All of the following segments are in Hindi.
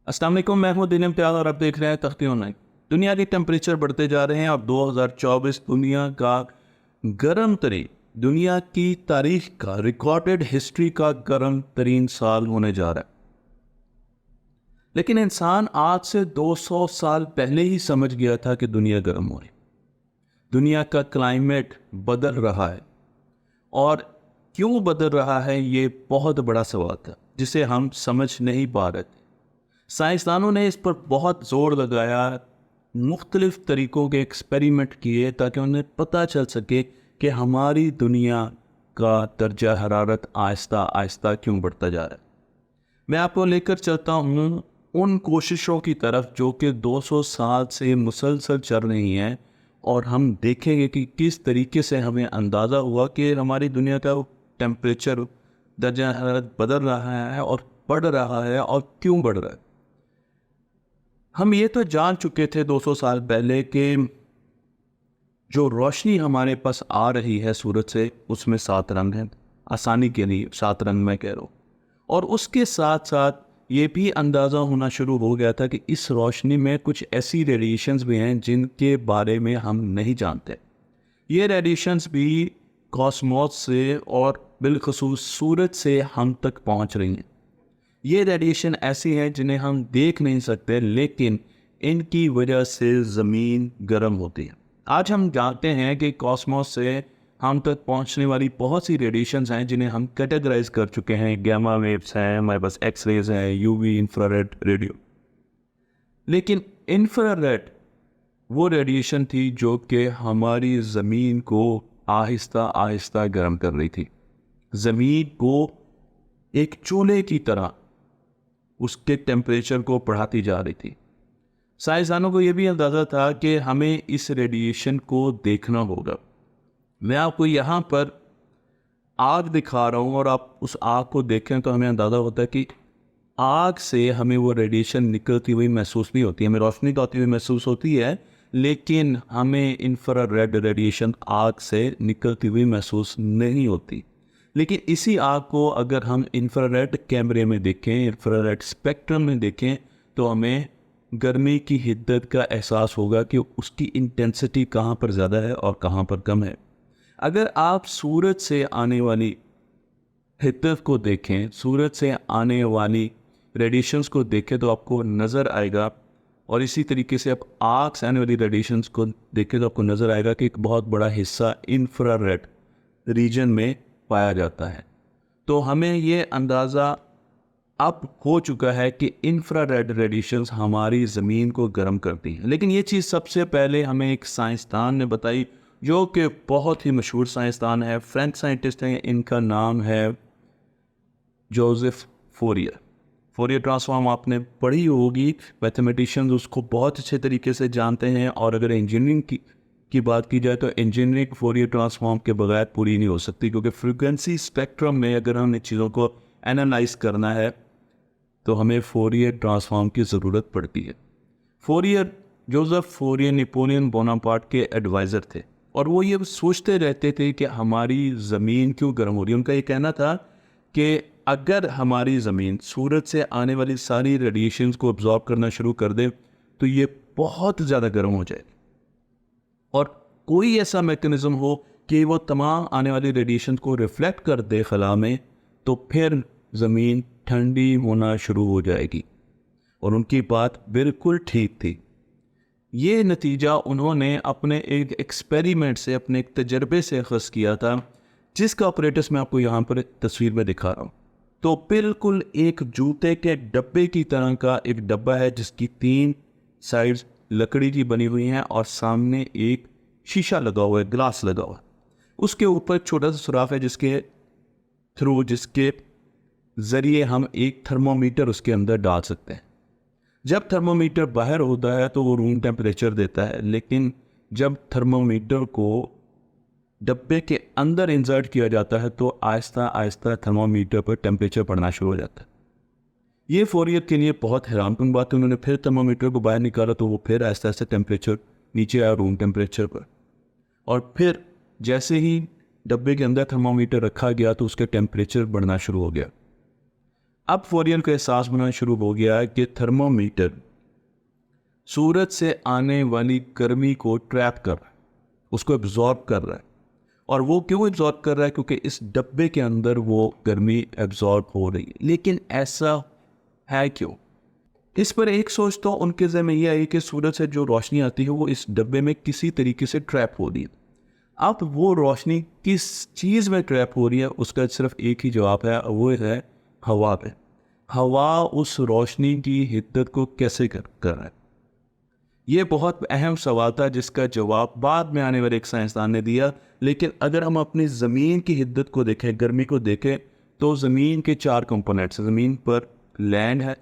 अस्सलाम वालेकुम, मैं हूं दिन इम्तियाज़ और आप देख रहे हैं तख्ती ऑनलाइन। दुनिया के टेम्परेचर बढ़ते जा रहे हैं। अब 2024 दुनिया का गर्म तरीन, दुनिया की तारीख का रिकॉर्डेड हिस्ट्री का गर्म तरीन साल होने जा रहा है। लेकिन इंसान आज से 200 साल पहले ही समझ गया था कि दुनिया गर्म हो रही, दुनिया का क्लाइमेट बदल रहा है। और क्यों बदल रहा है, ये बहुत बड़ा सवाल था जिसे हम समझ नहीं पा रहे थे। साइंसदानों ने इस पर बहुत जोर लगाया, मुख्तलिफ तरीक़ों के एक्सपेरिमेंट किए ताकि उन्हें पता चल सके कि हमारी दुनिया का दर्जा हरारत आहिस्ता आहिस्ता क्यों बढ़ता जा रहा है। मैं आपको लेकर चलता हूँ उन कोशिशों की तरफ जो कि 200 साल से मुसलसल चल रही हैं, और हम देखेंगे कि किस तरीके से हमें अंदाज़ा हुआ कि हमारी दुनिया का टेम्परेचर, दर्जा हरारत बदल रहा है और बढ़ रहा है, और क्यों बढ़ रहा है। हम ये तो जान चुके थे 200 साल पहले कि जो रोशनी हमारे पास आ रही है सूरज से, उसमें 7 रंग हैं। आसानी के लिए 7 रंग मैं कह रहा हूँ। और उसके साथ साथ ये भी अंदाज़ा होना शुरू हो गया था कि इस रोशनी में कुछ ऐसी रेडिएशंस भी हैं जिनके बारे में हम नहीं जानते। ये रेडिएशंस भी कॉस्मोस से और बिलखसूस सूरज से हम तक पहुँच रही हैं। ये रेडिएशन ऐसी हैं जिन्हें हम देख नहीं सकते, लेकिन इनकी वजह से ज़मीन गर्म होती है। आज हम जानते हैं कि कॉस्मोस से हम तक पहुंचने वाली बहुत सी रेडिएशंस हैं जिन्हें हम कैटेगराइज कर चुके हैं। गैमा वेव्स हैं, हमारे पास एक्स रेज हैं, यूवी, इंफ्रारेड, रेडियो। लेकिन इंफ्रारेड वो रेडिएशन थी जो कि हमारी ज़मीन को आहिस्ता आहिस्ता गर्म कर रही थी। ज़मीन को एक चूल्हे की तरह उसके टेम्परेचर को बढ़ाती जा रही थी। साइंसदानों को यह भी अंदाज़ा था कि हमें इस रेडिएशन को देखना होगा। मैं आपको यहाँ पर आग दिखा रहा हूँ, और आप उस आग को देखें तो हमें अंदाज़ा होता है कि आग से हमें वो रेडिएशन निकलती हुई महसूस नहीं होती। हमें रोशनी तो आती हुई महसूस होती है, लेकिन हमें इंफ्रारेड रेडिएशन आग से निकलती हुई महसूस नहीं होती। लेकिन इसी आग को अगर हम इंफ्रारेड कैमरे में देखें, इंफ्रारेड स्पेक्ट्रम में देखें, तो हमें गर्मी की हिद्दत का एहसास होगा कि उसकी इंटेंसिटी कहाँ पर ज़्यादा है और कहाँ पर कम है। अगर आप सूरज से आने वाली हिद्दत को देखें, सूरज से आने वाली रेडिएशंस को देखें, तो आपको नज़र आएगा, और इसी तरीके से आप आग से आने वाली रेडिएशंस को देखें तो आपको नज़र आएगा कि एक बहुत बड़ा हिस्सा इंफ्रारेड रीजन में पाया जाता है। तो हमें ये अंदाज़ा अब हो चुका है कि इंफ्रारेड रेडिएशंस हमारी ज़मीन को गर्म करती हैं। लेकिन ये चीज़ सबसे पहले हमें एक साइंसदान ने बताई, जो कि बहुत ही मशहूर साइंसदान है, फ्रेंच साइंटिस्ट हैं। इनका नाम है जोसेफ फोरियर। फोरियर ट्रांसफॉर्म आपने पढ़ी होगी, मैथमेटिशियंस उसको बहुत अच्छे तरीके से जानते हैं। और अगर इंजीनियरिंग की बात की जाए तो इंजीनियरिंग फोरियर ट्रांसफॉर्म के बगैर पूरी नहीं हो सकती, क्योंकि फ्रीक्वेंसी स्पेक्ट्रम में अगर हमने चीज़ों को एनालाइज करना है तो हमें फोरियर ट्रांसफॉर्म की ज़रूरत पड़ती है। Fourier, Joseph Fourier Napoleon Bonaparte के एडवाइज़र थे, और वो ये सोचते रहते थे कि हमारी ज़मीन क्यों गर्म हो रही है। उनका ये कहना था कि अगर हमारी ज़मीन सूरज से आने वाली सारी रेडिएशंस को अब्जॉर्ब करना शुरू कर दे तो ये बहुत ज़्यादा गर्म हो जाए, और कोई ऐसा मैकेनिज़्म हो कि वो तमाम आने वाली रेडिएशन को रिफ्लेक्ट कर दे खला में, तो फिर ज़मीन ठंडी होना शुरू हो जाएगी। और उनकी बात बिल्कुल ठीक थी। ये नतीजा उन्होंने अपने एक एक्सपेरिमेंट से, अपने एक तजर्बे से अख़ज़ किया था, जिसका ऑपरेटर्स मैं आपको यहाँ पर तस्वीर में दिखा रहा हूँ। तो बिल्कुल एक जूते के डब्बे की तरह का एक डब्बा है जिसकी 3 साइड्स लकड़ी की बनी हुई हैं, और सामने एक शीशा लगा हुआ है, ग्लास लगा हुआ है। उसके ऊपर छोटा सा सुराख है जिसके ज़रिए हम एक थर्मोमीटर उसके अंदर डाल सकते हैं। जब थर्मोमीटर बाहर होता है तो वो रूम टेम्परेचर देता है, लेकिन जब थर्मोमीटर को डब्बे के अंदर इंसर्ट किया जाता है तो आहिस्ता आहिस्ता थर्मोमीटर पर टेम्परेचर बढ़ना शुरू हो जाता है। ये फोरियर के लिए बहुत हैरानकुन बात है। उन्होंने फिर थर्मोमीटर को बाहर निकाला तो वो फिर आहिस्ता आहिस्ता टेम्परेचर नीचे आया रूम टेम्परेचर पर, और फिर जैसे ही डब्बे के अंदर थर्मोमीटर रखा गया तो उसका टेम्परेचर बढ़ना शुरू हो गया। अब फोरियर को एहसास होना शुरू हो गया कि थर्मोमीटर सूरज से आने वाली गर्मी को ट्रैप कर रहा है, उसको एब्जॉर्ब कर रहा है। और वो क्यों एब्जॉर्ब कर रहा है? क्योंकि इस डब्बे के अंदर वो गर्मी एब्जॉर्ब हो रही है। लेकिन ऐसा है क्यों? इस पर एक सोच तो उनके ज़हन में ये आई कि सूरज से जो रोशनी आती है वो इस डब्बे में किसी तरीके से ट्रैप हो रही है। अब वो रोशनी किस चीज़ में ट्रैप हो रही है, उसका सिर्फ एक ही जवाब है, वो है हवा पे। हवा उस रोशनी की हिद्दत को कैसे कर रहा है? ये बहुत अहम सवाल था जिसका जवाब बाद में आने वाले एक साइंसदान ने दिया। लेकिन अगर हम अपनी ज़मीन की हिद्दत को देखें, गर्मी को देखें, तो ज़मीन के 4 कंपोनेंट्स हैं। ज़मीन पर लैंड है,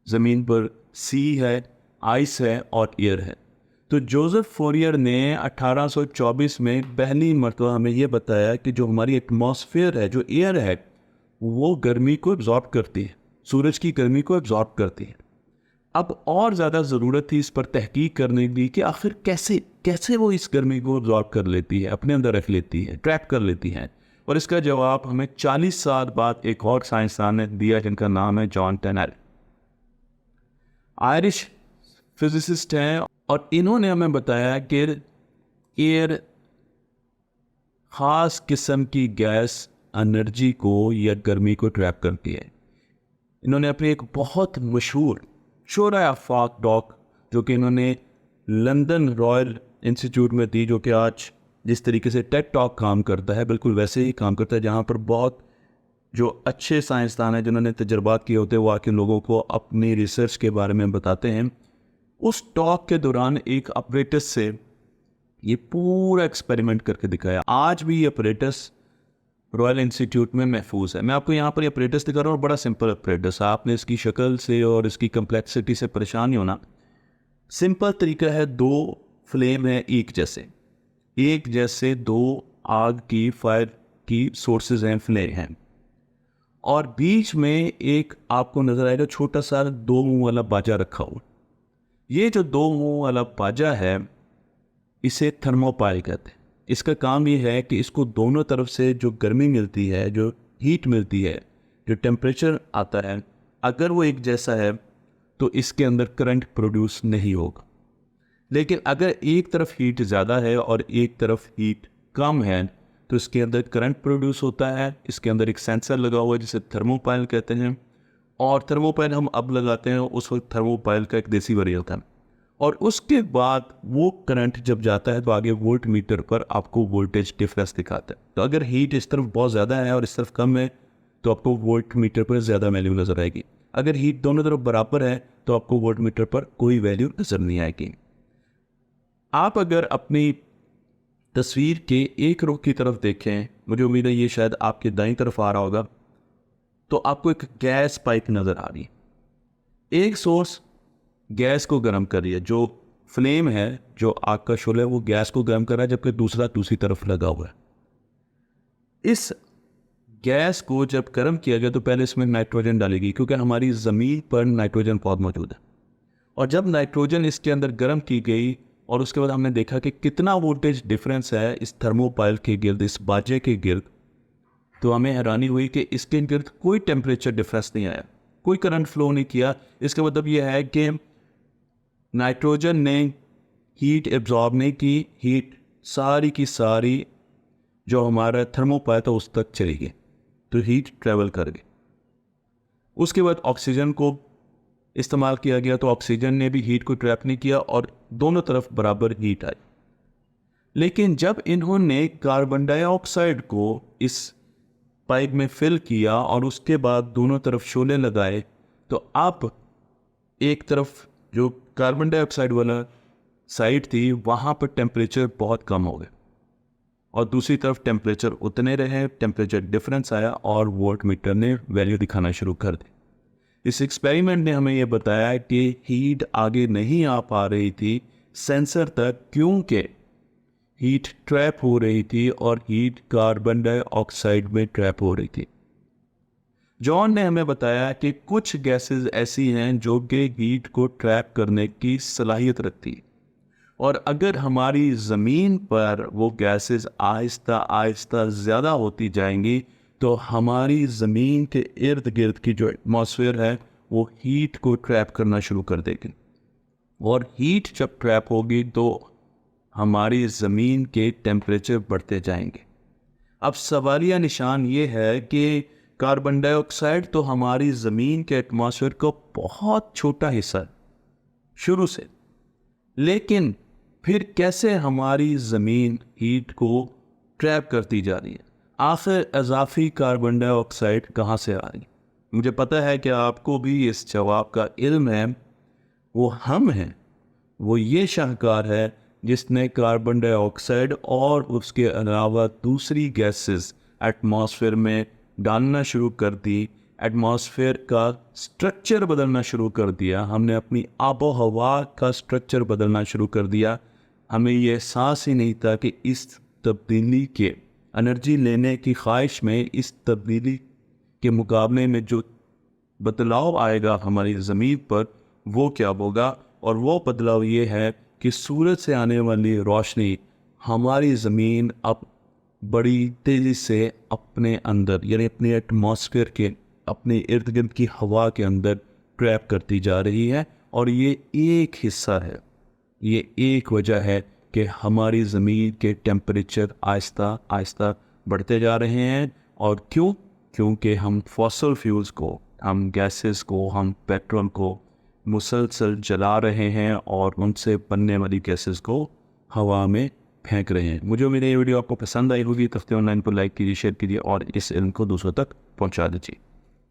ज़मीन पर सी है, आइस है और एयर है। तो जोसेफ फोरियर ने 1824 में पहली मरतबा हमें यह बताया कि जो हमारी एटमॉस्फेयर है, जो एयर है, वो गर्मी को एब्जॉर्ब करती है, सूरज की गर्मी को एब्जॉर्ब करती है। अब और ज़्यादा ज़रूरत थी इस पर तहकीक करने की कि आखिर कैसे कैसे वो इस गर्मी को एब्जॉर्ब कर लेती है, अपने अंदर रख लेती है, ट्रैप कर लेती है। और इसका जवाब हमें 40 साल बाद एक और साइंसदान ने दिया जिनका नाम है जॉन टेनल। आयरिश फिजिसिस्ट हैं और इन्होंने हमें बताया कि एयर ख़ास किस्म की गैस एनर्जी को या गर्मी को ट्रैप करती है। इन्होंने अपनी एक बहुत मशहूर शोरा आफाक टॉक, जो कि इन्होंने लंदन रॉयल इंस्टीट्यूट में दी, जो कि आज जिस तरीके से टेड टॉक काम करता है बिल्कुल वैसे ही काम करता है, जहाँ पर बहुत जो अच्छे साइंसदान हैं जिन्होंने तजर्बात किए होते हैं वो आके लोगों को अपनी रिसर्च के बारे में बताते हैं। उस टॉक के दौरान एक अपरेटस से ये पूरा एक्सपेरिमेंट करके दिखाया। आज भी ये अपरेटस रॉयल इंस्टीट्यूट में महफूज है। मैं आपको यहाँ पर ये अपरेटस दिखा रहा हूँ, बड़ा सिंपल अपरेटस। आपने इसकी शक्ल से और इसकी कम्प्लेक्सिटी से परेशान नहीं होना। सिंपल तरीका है, 2 फ्लेम है एक जैसे 2 आग की फायर की सोर्सेज हैं, फ्लेम हैं, और बीच में एक आपको नजर आएगा छोटा सा 2 मुंह वाला बाजा रखा हुआ। ये जो 2 मुंह वाला बाजा है इसे थर्मोपाइल कहते हैं। इसका काम ये है कि इसको दोनों तरफ से जो गर्मी मिलती है, जो हीट मिलती है, जो टेम्परेचर आता है, अगर वो एक जैसा है तो इसके अंदर करंट प्रोड्यूस नहीं होगा। लेकिन अगर एक तरफ हीट ज़्यादा है और एक तरफ हीट कम है तो इसके अंदर करंट प्रोड्यूस होता है। इसके अंदर एक सेंसर लगा हुआ है जिसे थर्मोपाइल कहते हैं, और थर्मोपाइल हम अब लगाते हैं, उस वक्त थर्मोपाइल का एक देसी वेरिएंट था। और उसके बाद वो करंट जब जाता है तो आगे वोल्ट मीटर पर आपको वोल्टेज डिफरेंस दिखाता है। तो अगर हीट इस तरफ बहुत ज़्यादा है और इस तरफ कम है तो आपको वोल्ट मीटर पर ज़्यादा वैल्यू नज़र आएगी। अगर हीट दोनों तरफ बराबर है तो आपको वोल्ट मीटर पर कोई वैल्यू नज़र नहीं आएगी। आप अगर अपनी तस्वीर के एक रुख की तरफ देखें, मुझे उम्मीद है ये शायद आपके दाईं तरफ आ रहा होगा, तो आपको एक गैस पाइप नज़र आ रही है। एक सोर्स गैस को गर्म कर रही है, जो फ्लेम है, जो आग का शोला है, वो गैस को गर्म कर रहा है, जबकि दूसरा दूसरी तरफ लगा हुआ है। इस गैस को जब गर्म किया गया तो पहले इसमें नाइट्रोजन डालेगी, क्योंकि हमारी ज़मीन पर नाइट्रोजन बहुत मौजूद है। और जब नाइट्रोजन इसके अंदर गर्म की गई और उसके बाद हमने देखा कि कितना वोल्टेज डिफरेंस है इस थर्मोपाइल के गिर्द, इस बाजे के गिर्द, तो हमें हैरानी हुई कि इसके गिर्द कोई टेम्परेचर डिफरेंस नहीं आया, कोई करंट फ्लो नहीं किया। इसका मतलब यह है कि नाइट्रोजन ने हीट एब्जॉर्ब नहीं की, हीट सारी की सारी जो हमारा थर्मोपाइल था उस तक चली गई, तो हीट ट्रेवल कर गई। उसके बाद ऑक्सीजन को इस्तेमाल किया गया तो ऑक्सीजन ने भी हीट को ट्रैप नहीं किया और दोनों तरफ बराबर हीट आई। लेकिन जब इन्होंने कार्बन डाइऑक्साइड को इस पाइप में फिल किया और उसके बाद दोनों तरफ शोले लगाए, तो अब एक तरफ जो कार्बन डाइऑक्साइड वाला साइड थी वहाँ पर टेम्परेचर बहुत कम हो गए और दूसरी तरफ टेम्परेचर उतने रहे, टेम्परेचर डिफरेंस आया और वोल्ट मीटर ने वैल्यू दिखाना शुरू कर दी। इस एक्सपेरिमेंट ने हमें यह बताया कि हीट आगे नहीं आ पा रही थी सेंसर तक, क्योंकि हीट ट्रैप हो रही थी और हीट कार्बन डाइऑक्साइड में ट्रैप हो रही थी। जॉन ने हमें बताया कि कुछ गैसेस ऐसी हैं जो कि हीट को ट्रैप करने की सलाहियत रखती है, और अगर हमारी ज़मीन पर वो गैसेस आहिस्ता आहिस्ता ज़्यादा होती जाएंगी तो हमारी ज़मीन के इर्द गिर्द की जो एटमॉस्फेयर है वो हीट को ट्रैप करना शुरू कर देगी, और हीट जब ट्रैप होगी तो हमारी ज़मीन के टेम्परेचर बढ़ते जाएंगे। अब सवालिया निशान ये है कि कार्बन डाइऑक्साइड तो हमारी ज़मीन के एटमॉस्फेयर का बहुत छोटा हिस्सा है शुरू से, लेकिन फिर कैसे हमारी ज़मीन हीट को ट्रैप करती जा रही है? आखिर इजाफी कार्बन डाइऑक्साइड कहाँ से आ रही? मुझे पता है कि आपको भी इस जवाब का इल्म है। वो हम हैं, वो ये शाहकार है जिसने कार्बन डाइऑक्साइड और उसके अलावा दूसरी गैसेस एटमॉस्फेयर में डालना शुरू कर दी। एटमॉस्फेयर का स्ट्रक्चर बदलना शुरू कर दिया, हमने अपनी आबो हवा का स्ट्रक्चर बदलना शुरू कर दिया। हमें ये एहसास ही नहीं था कि इस तब्दीली के एनर्जी लेने की ख्वाहिश में, इस तब्दीली के मुकाबले में जो बदलाव आएगा हमारी ज़मीन पर वो क्या होगा। और वो बदलाव ये है कि सूरज से आने वाली रोशनी हमारी ज़मीन अब बड़ी तेज़ी से अपने अंदर, यानी अपने एटमॉस्फेयर के, अपने इर्द गिर्द की हवा के अंदर ट्रैप करती जा रही है। और ये एक हिस्सा है, ये एक वजह है कि हमारी ज़मीन के टेम्परेचर आहिस्ता आहिस्ता बढ़ते जा रहे हैं। और क्यों? क्योंकि हम फॉसिल फ्यूल्स को, हम गैसेस को, हम पेट्रोल को मुसलसल जला रहे हैं और उनसे बनने वाली गैसेस को हवा में फेंक रहे हैं। मुझे उम्मीद है ये वीडियो आपको पसंद आई होगी। तफ्ते ऑनलाइन को लाइक कीजिए, शेयर कीजिए और इस इल्म को दूसरों तक पहुंचा दीजिए।